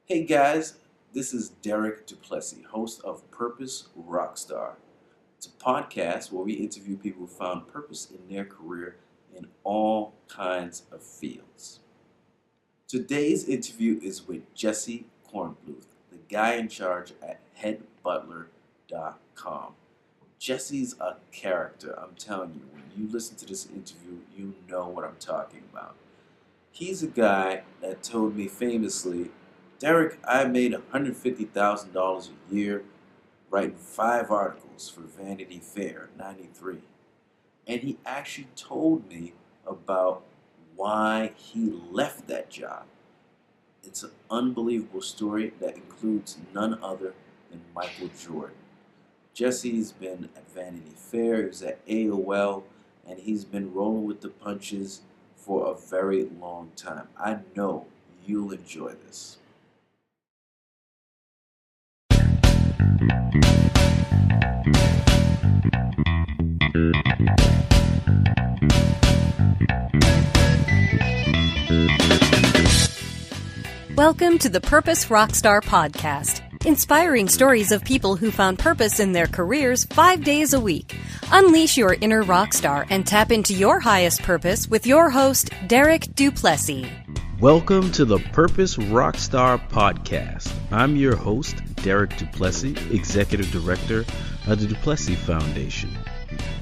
Hey guys, this is Derek Duplessis, host of Purpose Rockstar. It's a podcast where we interview people who found purpose in their career in all kinds of fields. Today's interview is with Jesse Kornbluth, the guy in charge at headbutler.com. Jesse's a character, I'm telling you. When you listen to this interview, you know what I'm talking about. He's a guy that told me famously, Derek, I made $150,000 a year writing 5 articles for Vanity Fair in '93. And he actually told me about why he left that job. It's an unbelievable story that includes none other than Michael Jordan. Jesse's been at Vanity Fair, he was at AOL, and he's been rolling with the punches for a very long time. I know you'll enjoy this. Welcome to the Purpose Rockstar Podcast, inspiring stories of people who found purpose in their careers 5 days a week. Unleash your inner rock star and tap into your highest purpose with your host, Derek Duplessis. Welcome to the Purpose Rockstar Podcast. I'm your host, Derek Duplessis, Executive Director of the Duplessis Foundation.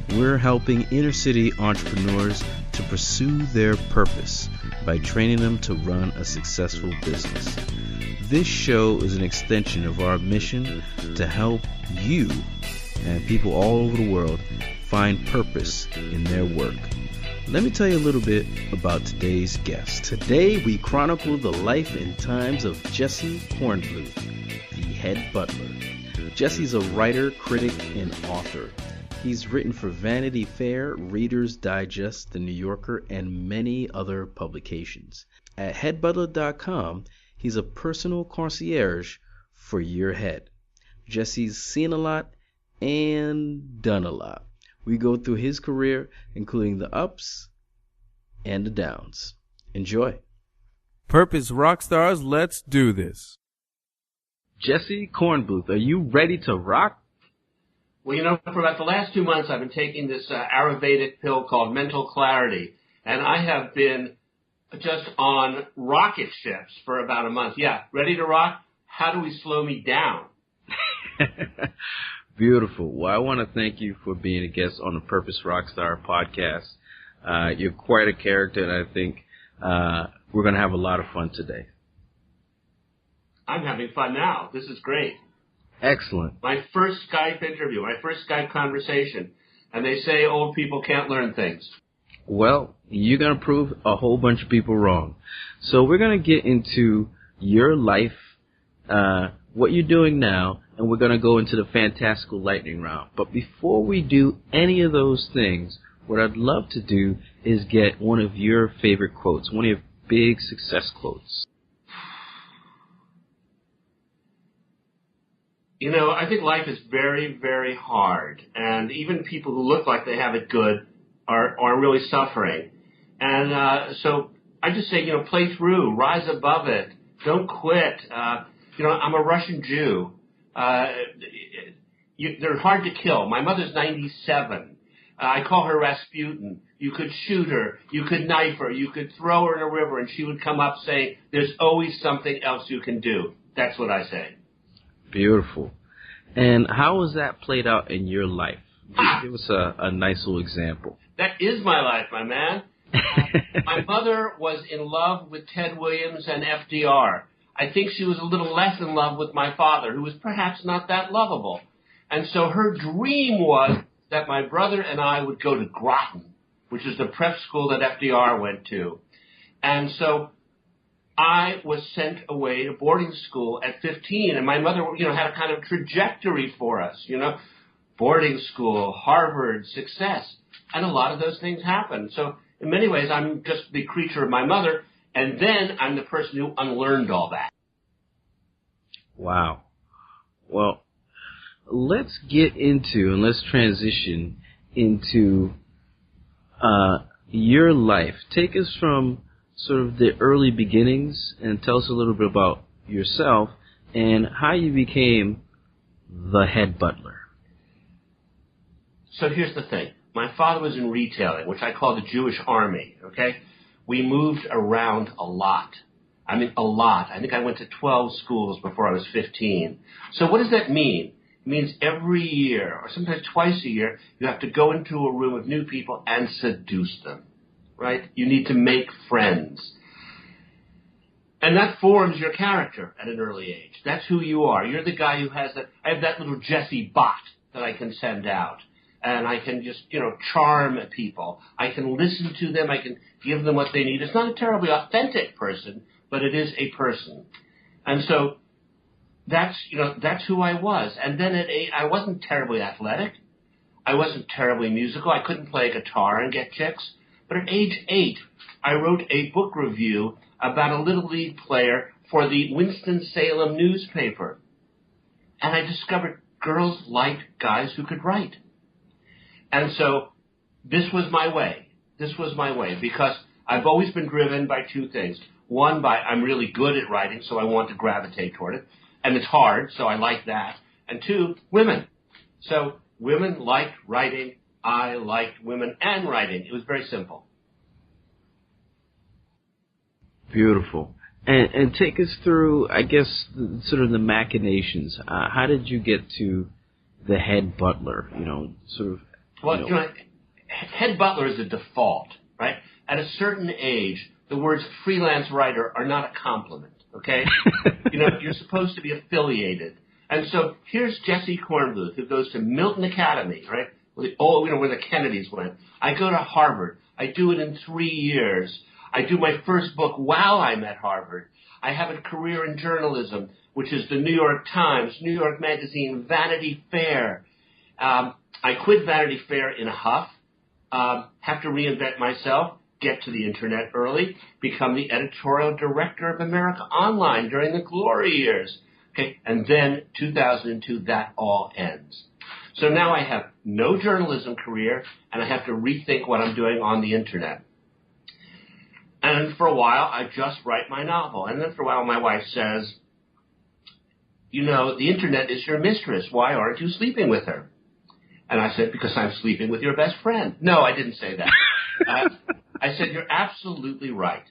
We're helping inner city entrepreneurs to pursue their purpose by training them to run a successful business. This show is an extension of our mission to help you and people all over the world find purpose in their work. Let me tell you a little bit about today's guest. Today we chronicle the life and times of Jesse Kornbluth, the head butler. Jesse's a writer, critic, and author. He's written for Vanity Fair, Reader's Digest, The New Yorker, and many other publications. At headbutler.com, he's a personal concierge for your head. Jesse's seen a lot and done a lot. We go through his career, including the ups and the downs. Enjoy. Purpose Rockstars, let's do this. Jesse Kornbluth, are you ready to rock? Well, for about the last 2 months, I've been taking this Ayurvedic pill called Mental Clarity, and I have been just on rocket ships for about a month. Yeah, ready to rock? How do we slow me down? Beautiful. Well, I want to thank you for being a guest on the Purpose Rockstar podcast. You're quite a character, and I think we're going to have a lot of fun today. I'm having fun now. This is great. Excellent. My first Skype interview, my first Skype conversation, and they say old people can't learn things. Well, you're going to prove a whole bunch of people wrong. So we're going to get into your life, what you're doing now, and we're going to go into the fantastical lightning round. But before we do any of those things, what I'd love to do is get one of your favorite quotes, one of your big success quotes. I think life is very, very hard, and even people who look like they have it good are really suffering. And so I just say, play through, rise above it, don't quit. I'm a Russian Jew. They're hard to kill. My mother's 97. I call her Rasputin. You could shoot her, you could knife her, you could throw her in a river, and she would come up saying, there's always something else you can do. That's what I say. Beautiful. And how was that played out in your life? Give us a nice little example. That is my life, my man. My mother was in love with Ted Williams and FDR. I think she was a little less in love with my father, who was perhaps not that lovable. And so her dream was that my brother and I would go to Groton, which is the prep school that FDR went to. And so I was sent away to boarding school at 15, and my mother, had a kind of trajectory for us, boarding school, Harvard, success, and a lot of those things happened. So in many ways, I'm just the creature of my mother, and then I'm the person who unlearned all that. Wow. Well, let's get into and let's transition into your life. Take us from sort of the early beginnings and tell us a little bit about yourself and how you became the head butler. So here's the thing. My father was in retailing, which I call the Jewish army, okay? We moved around a lot. I mean, a lot. I think I went to 12 schools before I was 15. So what does that mean? It means every year, or sometimes twice a year, you have to go into a room with new people and seduce them, right? You need to make friends. And that forms your character at an early age. That's who you are. You're the guy who has that. I have that little Jesse bot that I can send out. And I can just, charm people. I can listen to them. I can give them what they need. It's not a terribly authentic person, but it is a person. And so that's who I was. And then at 8, I wasn't terribly athletic. I wasn't terribly musical. I couldn't play a guitar and get chicks. But at age 8, I wrote a book review about a Little League player for the Winston-Salem newspaper. And I discovered girls liked guys who could write. And so this was my way. This was my way because I've always been driven by two things. One, by I'm really good at writing, so I want to gravitate toward it. And it's hard, so I like that. And two, women. So women liked writing. I liked women and writing. It was very simple. Beautiful. And take us through, I guess, sort of the machinations. How did you get to the head butler? Well, head butler is a default, right? At a certain age, the words freelance writer are not a compliment, okay? You're supposed to be affiliated. And so here's Jesse Kornbluth, who goes to Milton Academy, right? Where the Kennedys went. I go to Harvard. I do it in 3 years. I do my first book while I'm at Harvard. I have a career in journalism, which is the New York Times, New York Magazine, Vanity Fair. I quit Vanity Fair in a huff, have to reinvent myself, get to the internet early, become the editorial director of America Online during the glory years. Okay, and then 2002, that all ends. So now I have no journalism career, and I have to rethink what I'm doing on the internet. And for a while, I just write my novel. And then for a while, my wife says, the internet is your mistress. Why aren't you sleeping with her? And I said, because I'm sleeping with your best friend. No, I didn't say that. I said, you're absolutely right.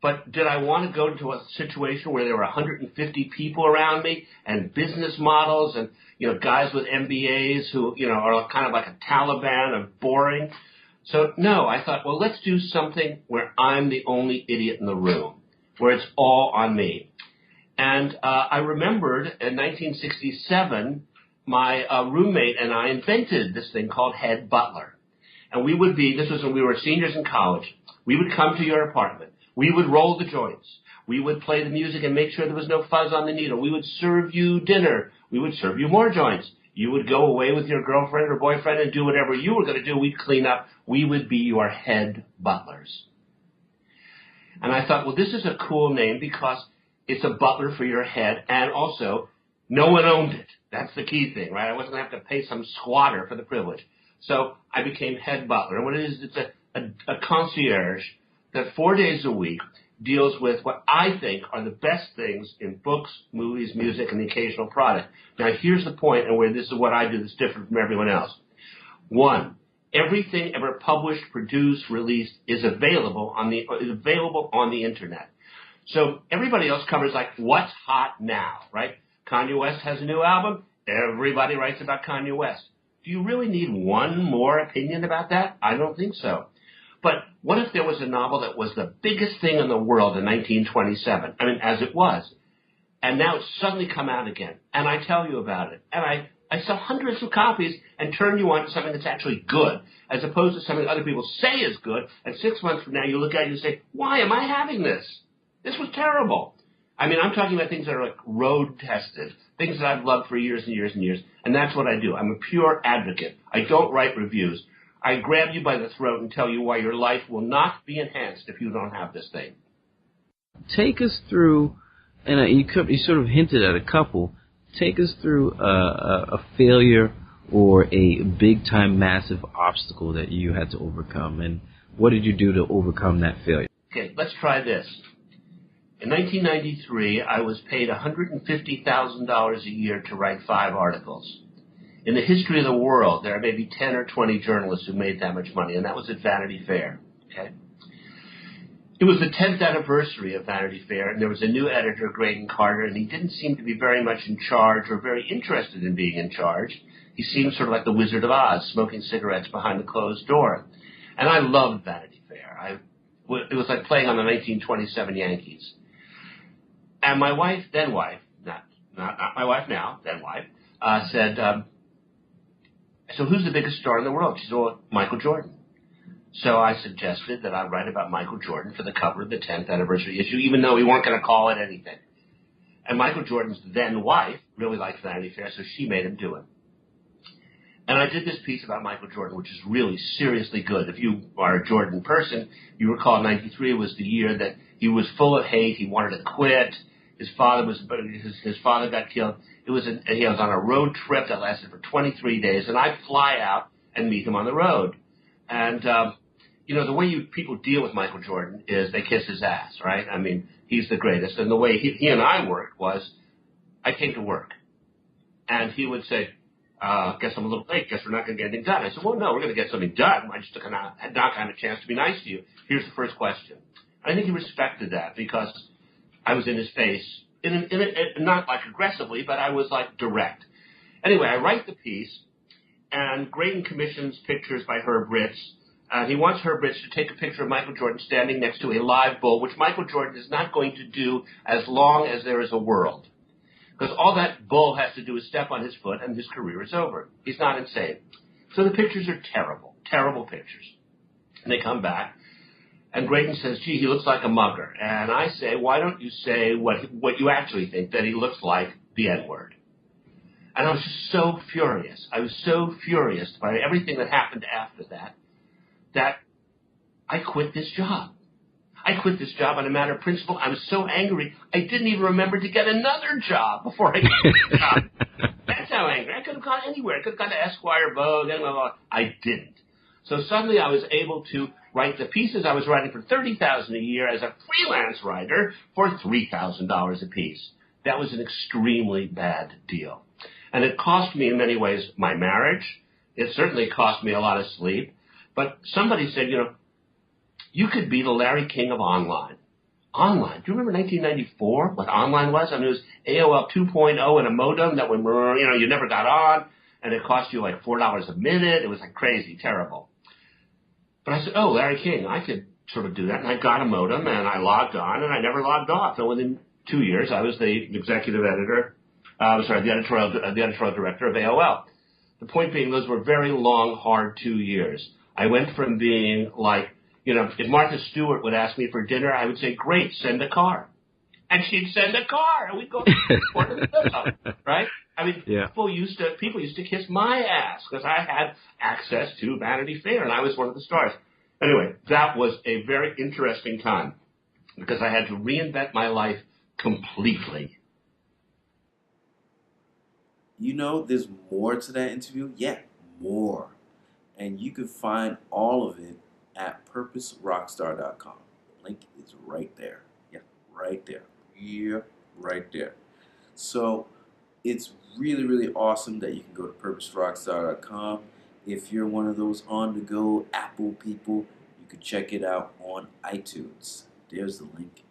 But did I want to go into a situation where there were 150 people around me and business models and, guys with MBAs who, are kind of like a Taliban and boring? So, no, I thought, well, let's do something where I'm the only idiot in the room, where it's all on me. And I remembered in 1967, my roommate and I invented this thing called head butler. And this was when we were seniors in college. We would come to your apartment. We would roll the joints. We would play the music and make sure there was no fuzz on the needle. We would serve you dinner. We would serve you more joints. You would go away with your girlfriend or boyfriend and do whatever you were going to do. We'd clean up. We would be your head butlers. And I thought, well, this is a cool name because it's a butler for your head, and also no one owned it. That's the key thing, right? I wasn't going to have to pay some squatter for the privilege. So I became head butler. And what it is, it's a concierge that 4 days a week deals with what I think are the best things in books, movies, music, and the occasional product. Now, here's the point, and where this is what I do that's different from everyone else. 1, everything ever published, produced, released is available on the internet. So everybody else covers like what's hot now, right? Kanye West has a new album. Everybody writes about Kanye West. Do you really need one more opinion about that? I don't think so. But what if there was a novel that was the biggest thing in the world in 1927? I mean, as it was. And now it's suddenly come out again. And I tell you about it. And I sell hundreds of copies and turn you on to something that's actually good, as opposed to something other people say is good. And 6 months from now, you look at it and say, why am I having this? This was terrible. I mean, I'm talking about things that are like road tested, things that I've loved for years and years and years. And that's what I do. I'm a pure advocate. I don't write reviews. I grab you by the throat and tell you why your life will not be enhanced if you don't have this thing. Take us through, and you sort of hinted at a couple, take us through a failure or a big-time massive obstacle that you had to overcome, and what did you do to overcome that failure? Okay, let's try this. In 1993, I was paid $150,000 a year to write 5 articles. In the history of the world, there are maybe 10 or 20 journalists who made that much money, and that was at Vanity Fair. Okay? It was the 10th anniversary of Vanity Fair, and there was a new editor, Graydon Carter, and he didn't seem to be very much in charge or very interested in being in charge. He seemed sort of like the Wizard of Oz, smoking cigarettes behind a closed door. And I loved Vanity Fair. It was like playing on the 1927 Yankees. And my wife, then wife, not my wife now, then wife, said, so who's the biggest star in the world? She said, well, Michael Jordan. So I suggested that I write about Michael Jordan for the cover of the 10th anniversary issue, even though we weren't going to call it anything. And Michael Jordan's then wife really liked Vanity Fair, so she made him do it. And I did this piece about Michael Jordan, which is really seriously good. If you are a Jordan person, you recall 93 was the year that he was full of hate. He wanted to quit. His father got killed. He was on a road trip that lasted for 23 days, and I fly out and meet him on the road. And the way people deal with Michael Jordan is they kiss his ass, right? I mean, he's the greatest. And the way he and I worked was, I came to work, and he would say, guess I'm a little late. Guess we're not going to get anything done. I said, well, no, we're going to get something done. I just had not gotten a chance to be nice to you. Here's the first question. I think he respected that because I was in his face, not like aggressively, but I was like direct. Anyway, I write the piece, and Graydon commissions pictures by Herb Ritz. He wants Herb Ritz to take a picture of Michael Jordan standing next to a live bull, which Michael Jordan is not going to do as long as there is a world. Because all that bull has to do is step on his foot, and his career is over. He's not insane. So the pictures are terrible, terrible pictures. And they come back, and Graydon says, gee, he looks like a mugger. And I say, why don't you say what you actually think, that he looks like the N-word? And I was just so furious. I was so furious by everything that happened after that I quit this job. I quit this job on a matter of principle. I was so angry, I didn't even remember to get another job before I quit the job. That's how angry. I could have gone anywhere. I could have gone to Esquire, Vogue, blah, blah, blah. I didn't. So suddenly I was able to write the pieces I was writing for $30,000 a year as a freelance writer for $3,000 a piece. That was an extremely bad deal. And it cost me in many ways my marriage. It certainly cost me a lot of sleep. But somebody said, you could be the Larry King of online. Online. Do you remember 1994, what online was? I mean, it was AOL 2.0 and a modem that when, you never got on, and it cost you like $4 a minute. It was like crazy, terrible. But I said, oh, Larry King, I could sort of do that. And I got a modem, and I logged on, and I never logged off. And within 2 years, I was the executive editor, the editorial director of AOL. The point being, those were very long, hard 2 years. I went from being like, if Martha Stewart would ask me for dinner, I would say, great, send a car. And she'd send a car, and we'd go to the pillow, right? I mean, yeah. People used to kiss my ass because I had access to Vanity Fair, and I was one of the stars. Anyway, that was a very interesting time because I had to reinvent my life completely. There's more to that interview? Yeah, more. And you can find all of it at purposerockstar.com. Link is right there. Yeah, right there. Yeah, right there. So it's really, really awesome that you can go to purposerockstar.com. If you're one of those on-the-go Apple people, you can check it out on iTunes. There's the link.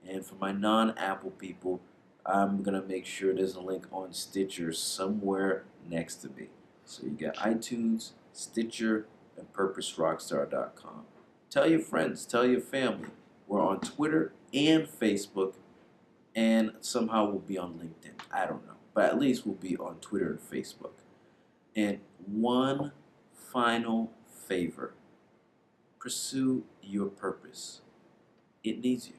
And for my non-Apple people, I'm going to make sure there's a link on Stitcher somewhere next to me. So you got iTunes, Stitcher, and purposerockstar.com. Tell your friends, tell your family. We're on Twitter and Facebook, and somehow we'll be on LinkedIn. I don't know, but at least we'll be on Twitter and Facebook. And one final favor. Pursue your purpose. It needs you.